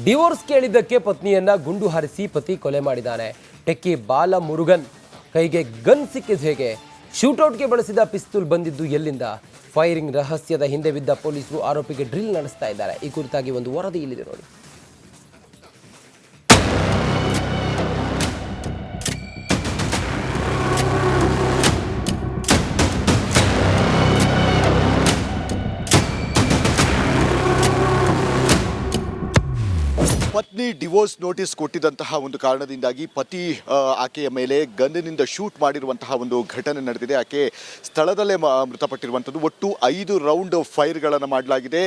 Divorce ಕೇಳಿದ್ದಕ್ಕೆ ಪತ್ನಿಯನ್ನ ಗುಂಡು ಹಾರಿಸಿ ಪತಿ ಕೊಲೆ ಮಾಡಿದ್ದಾನೆ. ಟೆಕ್ಕಿ ಬಾಲ ಮುರುಗನ್ ಕೈಗೆ ಗನ್ ಸಿಕ್ಕಿದ ಹೇಗೆ? ಶೂಟೌಟ್ಗೆ ಬಳಸಿದ ಪಿಸ್ತೂಲ್ ಬಂದಿದ್ದು ಎಲ್ಲಿಂದ? ಫೈರಿಂಗ್ ರಹಸ್ಯದ ಹಿಂದೆ ಬಿದ್ದ ಪೊಲೀಸರು ಆರೋಪಿಗೆ ಡ್ರಿಲ್ ನಡೆಸ್ತಾ ಇದ್ದಾರೆ. ಈ ಕುರಿತಾಗಿ ಒಂದು ವರದಿ ಇಲ್ಲಿದೆ ನೋಡಿ. ಪತ್ನಿ ಡಿವೋರ್ಸ್ ನೋಟಿಸ್ ಕೊಟ್ಟಿದ್ದಂತಹ ಒಂದು ಕಾರಣದಿಂದಾಗಿ ಪತಿ ಆಕೆಯ ಮೇಲೆ ಗನ್ನಿನಿಂದ ಶೂಟ್ ಮಾಡಿರುವಂತಹ ಒಂದು ಘಟನೆ ನಡೆದಿದೆ. ಆಕೆ ಸ್ಥಳದಲ್ಲೇ ಮೃತಪಟ್ಟಿರುವಂಥದ್ದು. ಒಟ್ಟು 5 ರೌಂಡ್ ಫೈರ್ಗಳನ್ನು ಮಾಡಲಾಗಿದೆ.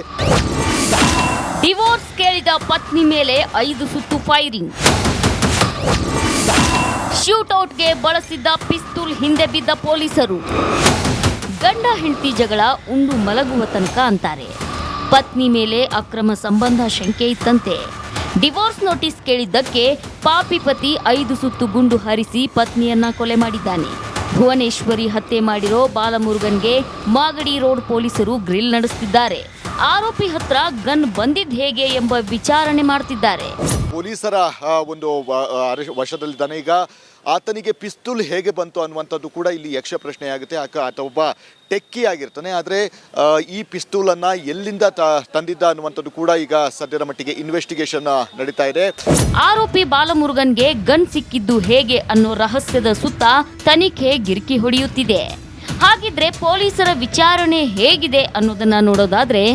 ಡಿವೋರ್ಸ್ ಕೇಳಿದ ಪತ್ನಿ ಮೇಲೆ 5 ಸುತ್ತು ಫೈರಿಂಗ್. ಶೂಟೌಟ್ಗೆ ಬಳಸಿದ್ದ ಪಿಸ್ತೂಲ್ ಹಿಂದೆ ಬಿದ್ದ ಪೊಲೀಸರು. ಗಂಡ ಹೆಂಡತಿ ಜಗಳ ಉಂಡು ಮಲಗುವ ತನಕ ಅಂತಾರೆ. ಪತ್ನಿ ಮೇಲೆ ಅಕ್ರಮ ಸಂಬಂಧ ಶಂಕೆ ಇತ್ತಂತೆ. ಡಿವೋರ್ಸ್ ನೋಟಿಸ್ ಕೇಳಿದ್ದಕ್ಕೆ ಪಾಪಿ ಪತಿ 5 ಸುತ್ತು ಗುಂಡು ಹಾರಿಸಿ ಪತ್ನಿಯನ್ನ ಕೊಲೆ ಮಾಡಿದ್ದಾನೆ. ಭುವನೇಶ್ವರಿ ಹತ್ಯೆ ಮಾಡಿರೋ ಬಾಲಮುರುಗನ್ಗೆ ಮಾಗಡಿ ರೋಡ್ ಪೊಲೀಸರು ಗ್ರಿಲ್ ನಡೆಸುತ್ತಿದ್ದಾರೆ. ಆರೋಪಿ ಹತ್ರ ಗನ್ ಬಂದಿದ್ ಹೇಗೆ ಎಂಬ ವಿಚಾರಣೆ ಮಾಡ್ತಿದ್ದಾರೆ. ಪೊಲೀಸರ ಒಂದು ವಶದಲ್ಲಿದ್ದಾನೆ. ಈಗ ಆತನಿಗೆ ಪಿಸ್ತೂಲ್ ಹೇಗೆ ಬಂತು ಅನ್ನುವಂಥದ್ದು ಕೂಡ ಇಲ್ಲಿ ಯಕ್ಷ ಪ್ರಶ್ನೆಯಾಗುತ್ತೆ. ಆತ ಒಬ್ಬ ಟೆಕ್ಕಿ ಆಗಿರ್ತಾನೆ. ಆದರೆ ಈ ಪಿಸ್ತೂಲನ್ನು ಎಲ್ಲಿಂದ ತಂದಿದ್ದ ಅನ್ನುವಂಥದ್ದು ಕೂಡ ಈಗ ಸದ್ಯದ ಮಟ್ಟಿಗೆ ಇನ್ವೆಸ್ಟಿಗೇಷನ್ ನಡೀತಾ ಇದೆ. ಆರೋಪಿ ಬಾಲಮುರುಗನ್ಗೆ ಗನ್ ಸಿಕ್ಕಿದ್ದು ಹೇಗೆ ಅನ್ನೋ ರಹಸ್ಯದ ಸುತ್ತ ತನಿಖೆ ಗಿರ್ಕಿ ಹೊಡೆಯುತ್ತಿದೆ. ಹಾಗಿದ್ರೆ ಪೊಲೀಸರ ವಿಚಾರಣೆ ಹೇಗಿದೆ ಅನ್ನೋದನ್ನ ನೋಡೋದಾದ್ರೆ,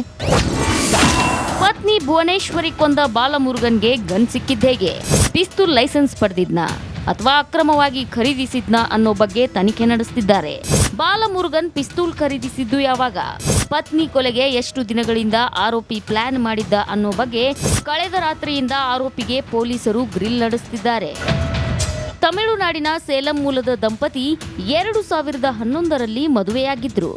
ಪತ್ನಿ ಭುವನೇಶ್ವರಿ ಕೊಂದ ಬಾಲಮುರುಗನ್ಗೆ ಗನ್ ಸಿಕ್ಕಿದ್ದು ಹೇಗೆ? ಪಿಸ್ತೂಲ್ ಲೈಸೆನ್ಸ್ ಪಡೆದಿದ್ನ ಅಥವಾ ಅಕ್ರಮವಾಗಿ ಖರೀದಿಸಿದ್ನ ಅನ್ನೋ ಬಗ್ಗೆ ತನಿಖೆ ನಡೆಸುತ್ತಿದ್ದಾರೆ. ಬಾಲಮುರುಗನ್ ಪಿಸ್ತೂಲ್ ಖರೀದಿಸಿದ್ದು ಯಾವಾಗ? ಪತ್ನಿ ಕೊಲೆಗೆ ಎಷ್ಟು ದಿನಗಳಿಂದ ಆರೋಪಿ ಪ್ಲಾನ್ ಮಾಡಿದ್ದ ಅನ್ನೋ ಬಗ್ಗೆ ಕಳೆದ ರಾತ್ರಿಯಿಂದ ಆರೋಪಿಗೆ ಪೊಲೀಸರು ಗ್ರಿಲ್ ನಡೆಸುತ್ತಿದ್ದಾರೆ. ತಮಿಳುನಾಡಿನ ಸೇಲಂ ಮೂಲದ ದಂಪತಿ 2011ರಲ್ಲಿ ಮದುವೆಯಾಗಿದ್ರು.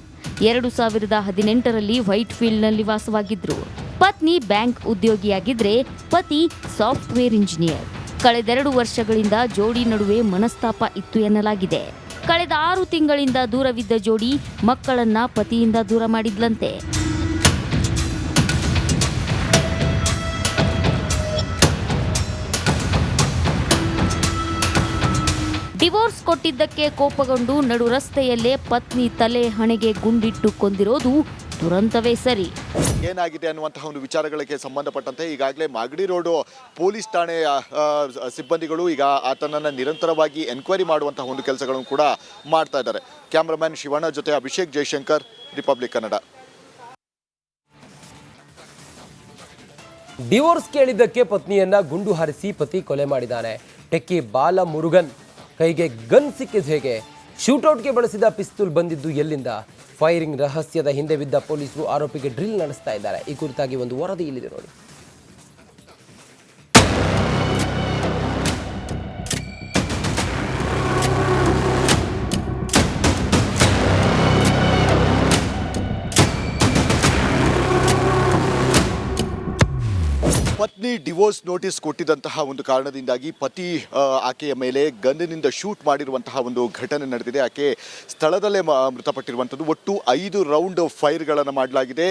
2018ರಲ್ಲಿ ವೈಟ್ ಫೀಲ್ಡ್ನಲ್ಲಿ ವಾಸವಾಗಿದ್ರು. ಪತ್ನಿ ಬ್ಯಾಂಕ್ ಉದ್ಯೋಗಿಯಾಗಿದ್ರೆ ಪತಿ ಸಾಫ್ಟ್ವೇರ್ ಇಂಜಿನಿಯರ್. ಕಳೆದ 2 ವರ್ಷಗಳಿಂದ ಜೋಡಿ ನಡುವೆ ಮನಸ್ತಾಪ ಇತ್ತು ಎನ್ನಲಾಗಿದೆ. ಕಳೆದ 6 ತಿಂಗಳಿಂದ ದೂರವಿದ್ದ ಜೋಡಿ ಮಕ್ಕಳನ್ನ ಪತಿಯಿಂದ ದೂರ ಮಾಡಿದ್ಲಂತೆ. ಡಿವೋರ್ಸ್ ಕೊಟ್ಟಿದ್ದಕ್ಕೆ ಕೋಪಗೊಂಡು ನಡು ರಸ್ತೆಯಲ್ಲೇ ಪತ್ನಿ ತಲೆ ಹಣೆಗೆ ಗುಂಡಿಟ್ಟು ಕೊಂದಿರೋದು ದುರಂತವೇ ಸರಿ. ಏನಾಗಿದೆ ಅನ್ನುವಂತಹ ಒಂದು ವಿಚಾರಗಳಿಗೆ ಸಂಬಂಧಪಟ್ಟಂತೆ ಈಗಾಗಲೇ ಮಾಗಡಿ ರೋಡ್ ಪೊಲೀಸ್ ಠಾಣೆಯ ಸಿಬ್ಬಂದಿಗಳು ಈಗ ಆತನನ್ನು ನಿರಂತರವಾಗಿ ಎನ್ಕ್ವೈರಿ ಮಾಡುವಂತಹ ಒಂದು ಕೆಲಸಗಳನ್ನು ಕೂಡ ಮಾಡ್ತಾ ಇದ್ದಾರೆ. ಕ್ಯಾಮ್ರಾಮನ್ ಶಿವಣ್ಣ ಜೊತೆ ಅಭಿಷೇಕ್ ಜಯಶಂಕರ್, ರಿಪಬ್ಲಿಕ್ ಕನ್ನಡ. ಡಿವೋರ್ಸ್ ಕೇಳಿದ್ದಕ್ಕೆ ಪತ್ನಿಯನ್ನ ಗುಂಡು ಹಾರಿಸಿ ಪತಿ ಕೊಲೆ ಮಾಡಿದ್ದಾನೆ. ಟೆಕ್ಕಿ ಬಾಲ ಮುರುಗನ್ ಕೈಗೆ ಗನ್ ಸಿಕ್ಕಿದ ಹೇಗೆ? ಶೂಟೌಟ್ಗೆ ಬಳಸಿದ ಪಿಸ್ತೂಲ್ ಬಂದಿದ್ದು ಎಲ್ಲಿಂದ? ಫೈರಿಂಗ್ ರಹಸ್ಯದ ಹಿಂದೆ ಬಿದ್ದ ಪೊಲೀಸರು ಆರೋಪಿಗೆ ಡ್ರಿಲ್ ನಡೆಸ್ತಾ ಇದ್ದಾರೆ. ಈ ಕುರಿತಾಗಿ ಒಂದು ವರದಿ ಇಲ್ಲಿದೆ ನೋಡಿ. ಪತ್ನಿ ಡಿವೋರ್ಸ್ ನೋಟಿಸ್ ಕೊಟ್ಟಿದ್ದಂತಹ ಒಂದು ಕಾರಣದಿಂದಾಗಿ ಪತಿ ಆಕೆಯ ಮೇಲೆ ಗನ್ನಿನಿಂದ ಶೂಟ್ ಮಾಡಿರುವಂತಹ ಒಂದು ಘಟನೆ ನಡೆದಿದೆ. ಆಕೆ ಸ್ಥಳದಲ್ಲೇ ಮೃತಪಟ್ಟಿರುವಂಥದ್ದು. ಒಟ್ಟು 5 ರೌಂಡ್ ಫೈರ್ಗಳನ್ನು ಮಾಡಲಾಗಿದೆ.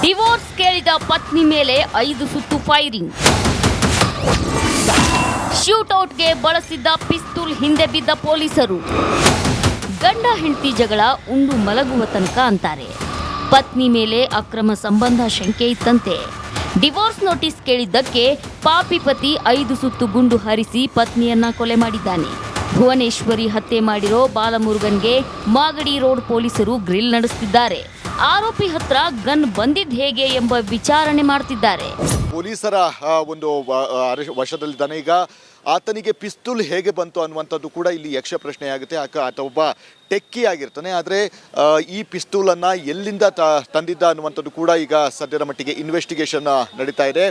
ಡಿವೋರ್ಸ್ ಕೇಳಿದ ಪತ್ನಿ ಮೇಲೆ 5 ಸುತ್ತು ಫೈರಿಂಗ್. ಶೂಟೌಟ್ಗೆ ಬಳಸಿದ್ದ ಪಿಸ್ತೂಲ್ ಹಿಂದೆ ಬಿದ್ದ ಪೊಲೀಸರು. ಗಂಡ ಹೆಂಡತಿ ಜಗಳ ಉಂಡು ಮಲಗುವ ತನಕ ಅಂತಾರೆ. ಪತ್ನಿ ಮೇಲೆ ಅಕ್ರಮ ಸಂಬಂಧ ಶಂಕೆ ಇತ್ತಂತೆ. ಡಿವೋರ್ಸ್ ನೋಟಿಸ್ ಕೇಳಿದ್ದಕ್ಕೆ ಪಾಪಿ ಪತಿ 5 ಸುತ್ತು ಗುಂಡು ಹಾರಿಸಿ ಪತ್ನಿಯನ್ನ ಕೊಲೆ ಮಾಡಿದ್ದಾನೆ. ಭುವನೇಶ್ವರಿ ಹತ್ಯೆ ಮಾಡಿರೋ ಬಾಲಮುರುಗನ್ಗೆ ಮಾಗಡಿ ರೋಡ್ ಪೊಲೀಸರು ಗ್ರಿಲ್ ನಡೆಸುತ್ತಿದ್ದಾರೆ. ಆರೋಪಿ ಹತ್ರ ಗನ್ ಬಂದಿದ್ ಹೇಗೆ ಎಂಬ ವಿಚಾರಣೆ ಮಾಡ್ತಿದ್ದಾರೆ. ಪೊಲೀಸರ ಒಂದು ವಶದಲ್ಲಿದ್ದಾನೆ. ಈಗ ಆತನಿಗೆ ಪಿಸ್ತೂಲ್ ಹೇಗೆ ಬಂತು ಅನ್ನುವಂಥದ್ದು ಕೂಡ ಇಲ್ಲಿ ಯಕ್ಷ ಪ್ರಶ್ನೆಯಾಗುತ್ತೆ. ಆತ ಒಬ್ಬ ಟೆಕ್ಕಿ ಆಗಿರ್ತಾನೆ. ಆದರೆ ಈ ಪಿಸ್ತೂಲನ್ನು ಎಲ್ಲಿಂದ ತಂದಿದ್ದ ಅನ್ನುವಂಥದ್ದು ಕೂಡ ಈಗ ಸದ್ಯದ ಮಟ್ಟಿಗೆ ಇನ್ವೆಸ್ಟಿಗೇಷನ್ ನಡೀತಾ ಇದೆ.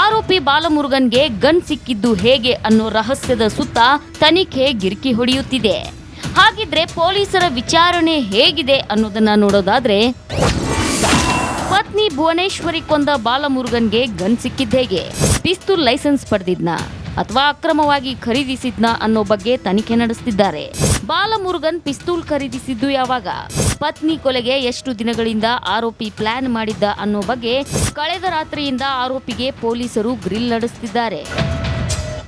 ಆರೋಪಿ ಬಾಲಮುರುಗನ್ಗೆ ಗನ್ ಸಿಕ್ಕಿದ್ದು ಹೇಗೆ ಅನ್ನೋ ರಹಸ್ಯದ ಸುತ್ತ ತನಿಖೆ ಗಿರ್ಕಿ ಹೊಡೆಯುತ್ತಿದೆ. ಹಾಗಿದ್ರೆ ಪೊಲೀಸರ ವಿಚಾರಣೆ ಹೇಗಿದೆ ಅನ್ನೋದನ್ನ ನೋಡೋದಾದ್ರೆ, ಪತ್ನಿ ಭುವನೇಶ್ವರಿ ಕೊಂದ ಬಾಲಮುರುಗನ್ಗೆ ಗನ್ ಸಿಕ್ಕಿದ್ದು ಹೇಗೆ? ಪಿಸ್ತೂಲ್ ಲೈಸೆನ್ಸ್ ಪಡೆದಿದ್ನ ಅಥವಾ ಅಕ್ರಮವಾಗಿ ಖರೀದಿಸಿದ್ನ ಅನ್ನೋ ಬಗ್ಗೆ ತನಿಖೆ ನಡೆಸುತ್ತಿದ್ದಾರೆ. ಬಾಲಮುರುಗನ್ ಪಿಸ್ತೂಲ್ ಖರೀದಿಸಿದ್ದು ಯಾವಾಗ, ಪತ್ನಿ ಕೊಲೆಗೆ ಎಷ್ಟು ದಿನಗಳಿಂದ ಆರೋಪಿ ಪ್ಲಾನ್ ಮಾಡಿದ್ದ ಅನ್ನೋ ಬಗ್ಗೆ ಕಳೆದ ರಾತ್ರಿಯಿಂದ ಆರೋಪಿಗೆ ಪೊಲೀಸರು ಗ್ರಿಲ್ ನಡೆಸುತ್ತಿದ್ದಾರೆ.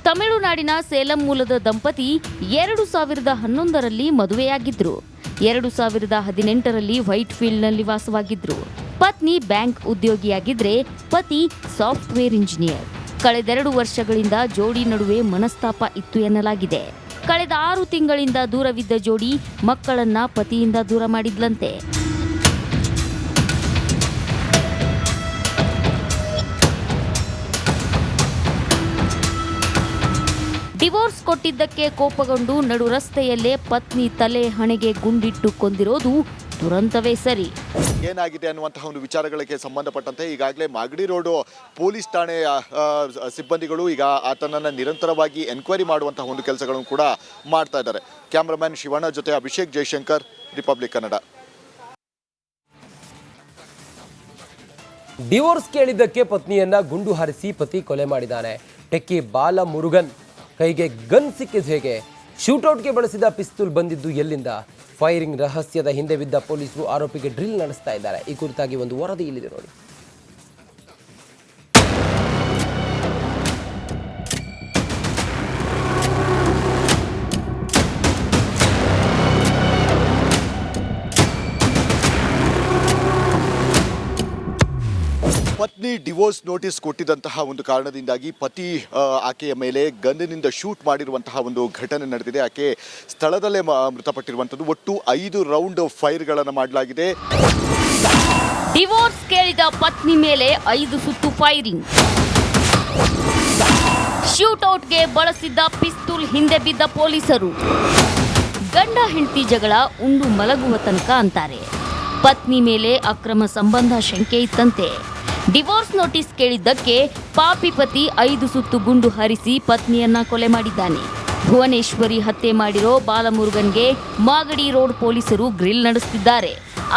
ತಮಿಳುನಾಡಿನ ಸೇಲಂ ಮೂಲದ ದಂಪತಿ 2011ರಲ್ಲಿ ಮದುವೆಯಾಗಿದ್ರು. 2018ರಲ್ಲಿ ವೈಟ್ ಫೀಲ್ಡ್ನಲ್ಲಿ ವಾಸವಾಗಿದ್ರು. ಪತ್ನಿ ಬ್ಯಾಂಕ್ ಉದ್ಯೋಗಿಯಾಗಿದ್ರೆ ಪತಿ ಸಾಫ್ಟ್ವೇರ್ ಇಂಜಿನಿಯರ್. ಕಳೆದ 2 ವರ್ಷಗಳಿಂದ ಜೋಡಿ ನಡುವೆ ಮನಸ್ತಾಪ ಇತ್ತು ಎನ್ನಲಾಗಿದೆ. ಕಳೆದ 6 ತಿಂಗಳಿಂದ ದೂರವಿದ್ದ ಜೋಡಿ ಮಕ್ಕಳನ್ನ ಪತಿಯಿಂದ ದೂರ ಮಾಡಿದ್ಲಂತೆ. ಡಿವೋರ್ಸ್ ಕೊಟ್ಟಿದ್ದಕ್ಕೆ ಕೋಪಗೊಂಡು ನಡು ರಸ್ತೆಯಲ್ಲೇ ಪತ್ನಿ ತಲೆ ಹಣೆಗೆ ಗುಂಡಿಟ್ಟು ಕೊಂದಿರೋದು ದುರಂತವೇ ಸರಿ. ಏನಾಗಿದೆ ಅನ್ನುವಂತಹ ಒಂದು ವಿಚಾರಗಳಿಗೆ ಸಂಬಂಧಪಟ್ಟಂತೆ ಈಗಾಗಲೇ ಮಾಗಡಿ ರೋಡು ಪೊಲೀಸ್ ಠಾಣೆಯ ಸಿಬ್ಬಂದಿಗಳು ಈಗ ಆತನನ್ನು ನಿರಂತರವಾಗಿ ಎನ್ಕ್ವೈರಿ ಮಾಡುವಂತಹ ಒಂದು ಕೆಲಸಗಳನ್ನು ಕೂಡ ಮಾಡ್ತಾ ಇದ್ದಾರೆ. ಕ್ಯಾಮ್ರಾಮನ್ ಶಿವಣ್ಣ ಜೊತೆ ಅಭಿಷೇಕ್ ಜೈಶಂಕರ್, ರಿಪಬ್ಲಿಕ್ ಕನ್ನಡ. ಡಿವೋರ್ಸ್ ಕೇಳಿದ್ದಕ್ಕೆ ಪತ್ನಿಯನ್ನ ಗುಂಡು ಹಾರಿಸಿ ಪತಿ ಕೊಲೆ ಮಾಡಿದ್ದಾನೆ. ಟೆಕ್ಕಿ ಬಾಲಮುರುಗನ್ ಕೈಗೆ ಗನ್ ಸಿಕ್ಕಿದ ಹೇಗೆ, ಶೂಟೌಟ್ಗೆ ಬಳಸಿದ ಪಿಸ್ತೂಲ್ ಬಂದಿದ್ದು ಎಲ್ಲಿಂದ, ಫೈರಿಂಗ್ ರಹಸ್ಯದ ಹಿಂದೆ ಬಿದ್ದ ಪೊಲೀಸರು ಆರೋಪಿಗೆ ಡ್ರಿಲ್ ನಡೆಸ್ತಾ ಇದ್ದಾರೆ. ಈ ಕುರಿತಾಗಿ ಒಂದು ವರದಿ ಇಲ್ಲಿದೆ ನೋಡಿ. ಪತ್ನಿ ಡಿವೋರ್ಸ್ ನೋಟಿಸ್ ಕೊಟ್ಟಿದ್ದಂತಹ ಒಂದು ಕಾರಣದಿಂದಾಗಿ ಪತಿ ಆಕೆಯ ಮೇಲೆ ಗನ್ನಿನಿಂದ ಶೂಟ್ ಮಾಡಿರುವಂತಹ ಒಂದು ಘಟನೆ ನಡೆದಿದೆ. ಆಕೆ ಸ್ಥಳದಲ್ಲೇ ಮೃತಪಟ್ಟಿರುವಂಥದ್ದು. ಒಟ್ಟು 5 ರೌಂಡ್ ಫೈರ್ಗಳನ್ನು ಮಾಡಲಾಗಿದೆ. ಡಿವೋರ್ಸ್ ಕೇಳಿದ ಪತ್ನಿ ಮೇಲೆ 5 ಸುತ್ತು ಫೈರಿಂಗ್. ಶೂಟೌಟ್ಗೆ ಬಳಸಿದ್ದ ಪಿಸ್ತೂಲ್ ಹಿಂದೆ ಬಿದ್ದ ಪೊಲೀಸರು. ಗಂಡ ಹೆಂಡತಿ ಜಗಳ ಉಂಡು ಮಲಗುವ ತನಕ ಅಂತಾರೆ. ಪತ್ನಿ ಮೇಲೆ ಅಕ್ರಮ ಸಂಬಂಧ ಶಂಕೆ ಇತ್ತಂತೆ. ಡಿವೋರ್ಸ್ ನೋಟಿಸ್ ಕೇಳಿದ್ದಕ್ಕೆ ಪಾಪಿ ಪತಿ 5 ಸುತ್ತು ಗುಂಡು ಹಾರಿಸಿ ಪತ್ನಿಯನ್ನ ಕೊಲೆ ಮಾಡಿದ್ದಾನೆ. ಭುವನೇಶ್ವರಿ ಹತ್ಯೆ ಮಾಡಿರೋ ಬಾಲಮುರುಗನ್ಗೆ ಮಾಗಡಿ ರೋಡ್ ಪೊಲೀಸರು ಗ್ರಿಲ್ ನಡೆಸುತ್ತಿದ್ದಾರೆ.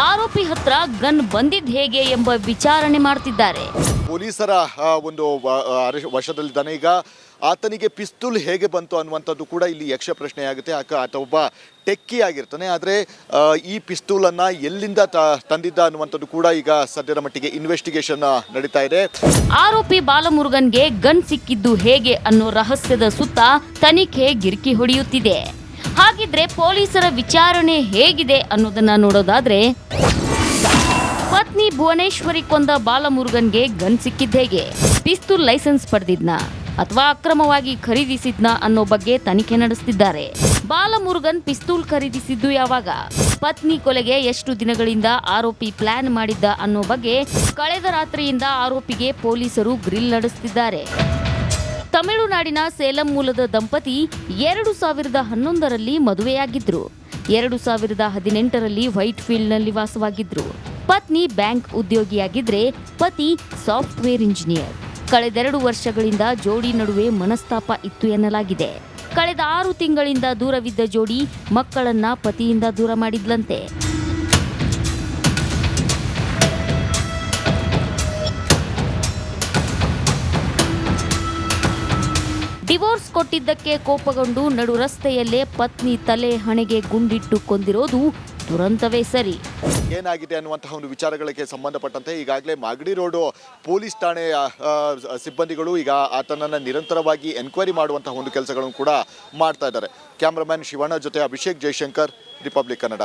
ಆರೋಪಿ ಹತ್ರ ಗನ್ ಬಂದಿದ್ ಹೇಗೆ ಎಂಬ ವಿಚಾರಣೆ ಮಾಡ್ತಿದ್ದಾರೆ. ಪೊಲೀಸರ ಒಂದು ವಶದಲ್ಲಿದ್ದಾನೆ. ಈಗ ಆತನಿಗೆ ಪಿಸ್ತೂಲ್ ಹೇಗೆ ಬಂತು ಅನ್ನುವಂಥದ್ದು ಕೂಡ ಇಲ್ಲಿ ಯಕ್ಷ ಪ್ರಶ್ನೆಯಾಗುತ್ತೆ. ಆತ ಒಬ್ಬ ಟೆಕ್ಕಿ ಆಗಿರ್ತಾನೆ. ಆದರೆ ಈ ಪಿಸ್ತೂಲನ್ನು ಎಲ್ಲಿಂದ ತಂದಿದ್ದ ಅನ್ನುವಂಥದ್ದು ಕೂಡ ಈಗ ಸದ್ಯದ ಮಟ್ಟಿಗೆ ಇನ್ವೆಸ್ಟಿಗೇಷನ್ ನಡೀತಾ ಇದೆ. ಆರೋಪಿ ಬಾಲಮುರುಗನ್ಗೆ ಗನ್ ಸಿಕ್ಕಿದ್ದು ಹೇಗೆ ಅನ್ನೋ ರಹಸ್ಯದ ಸುತ್ತ ತನಿಖೆ ಗಿರ್ಕಿ ಹೊಡೆಯುತ್ತಿದೆ. ಹಾಗಿದ್ರೆ ಪೊಲೀಸರ ವಿಚಾರಣೆ ಹೇಗಿದೆ ಅನ್ನೋದನ್ನ ನೋಡೋದಾದ್ರೆ, ಪತ್ನಿ ಭುವನೇಶ್ವರಿ ಕೊಂದ ಬಾಲಮುರುಗನ್ಗೆ ಗನ್ ಸಿಕ್ಕಿದ್ದು ಹೇಗೆ, ಪಿಸ್ತೂಲ್ ಲೈಸೆನ್ಸ್ ಪಡೆದಿದ್ನ ಅಥವಾ ಅಕ್ರಮವಾಗಿ ಖರೀದಿಸಿದ್ನ ಅನ್ನೋ ಬಗ್ಗೆ ತನಿಖೆ ನಡೆಸುತ್ತಿದ್ದಾರೆ. ಬಾಲಮುರುಗನ್ ಪಿಸ್ತೂಲ್ ಖರೀದಿಸಿದ್ದು ಯಾವಾಗ, ಪತ್ನಿ ಕೊಲೆಗೆ ಎಷ್ಟು ದಿನಗಳಿಂದ ಆರೋಪಿ ಪ್ಲಾನ್ ಮಾಡಿದ್ದ ಅನ್ನೋ ಬಗ್ಗೆ ಕಳೆದ ರಾತ್ರಿಯಿಂದ ಆರೋಪಿಗೆ ಪೊಲೀಸರು ಗ್ರಿಲ್ ನಡೆಸುತ್ತಿದ್ದಾರೆ. ತಮಿಳುನಾಡಿನ ಸೇಲಂ ಮೂಲದ ದಂಪತಿ 2011ರಲ್ಲಿ ಮದುವೆಯಾಗಿದ್ರು. 2018ರಲ್ಲಿ ವೈಟ್ ಫೀಲ್ಡ್ನಲ್ಲಿ ವಾಸವಾಗಿದ್ರು. ಪತ್ನಿ ಬ್ಯಾಂಕ್ ಉದ್ಯೋಗಿಯಾಗಿದ್ರೆ ಪತಿ ಸಾಫ್ಟ್ವೇರ್ ಇಂಜಿನಿಯರ್. ಕಳೆದ 2 ವರ್ಷಗಳಿಂದ ಜೋಡಿ ನಡುವೆ ಮನಸ್ತಾಪ ಇತ್ತು ಎನ್ನಲಾಗಿದೆ. ಕಳೆದ 6 ತಿಂಗಳಿಂದ ದೂರವಿದ್ದ ಜೋಡಿ ಮಕ್ಕಳನ್ನ ಪತಿಯಿಂದ ದೂರ ಮಾಡಿದ್ಲಂತೆ. ಡಿವೋರ್ಸ್ ಕೊಟ್ಟಿದ್ದಕ್ಕೆ ಕೋಪಗೊಂಡು ನಡು ರಸ್ತೆಯಲ್ಲೇ ಪತ್ನಿ ತಲೆ ಹಣೆಗೆ ಗುಂಡಿಟ್ಟು ಕೊಂದಿರೋದು ದುರಂತವೇ ಸರಿ. ಏನಾಗಿದೆ ಅನ್ನುವಂತಹ ಒಂದು ವಿಚಾರಗಳಿಗೆ ಸಂಬಂಧಪಟ್ಟಂತೆ ಈಗಾಗಲೇ ಮಾಗಡಿ ರೋಡು ಪೊಲೀಸ್ ಠಾಣೆಯ ಸಿಬ್ಬಂದಿಗಳು ಈಗ ಆತನನ್ನು ನಿರಂತರವಾಗಿ ಎನ್ಕ್ವೈರಿ ಮಾಡುವಂತಹ ಒಂದು ಕೆಲಸಗಳನ್ನು ಕೂಡ ಮಾಡ್ತಾ ಇದ್ದಾರೆ. ಕ್ಯಾಮ್ರಾಮನ್ ಶಿವಣ್ಣ ಜೊತೆ ಅಭಿಷೇಕ್ ಜೈಶಂಕರ್, ರಿಪಬ್ಲಿಕ್ ಕನ್ನಡ.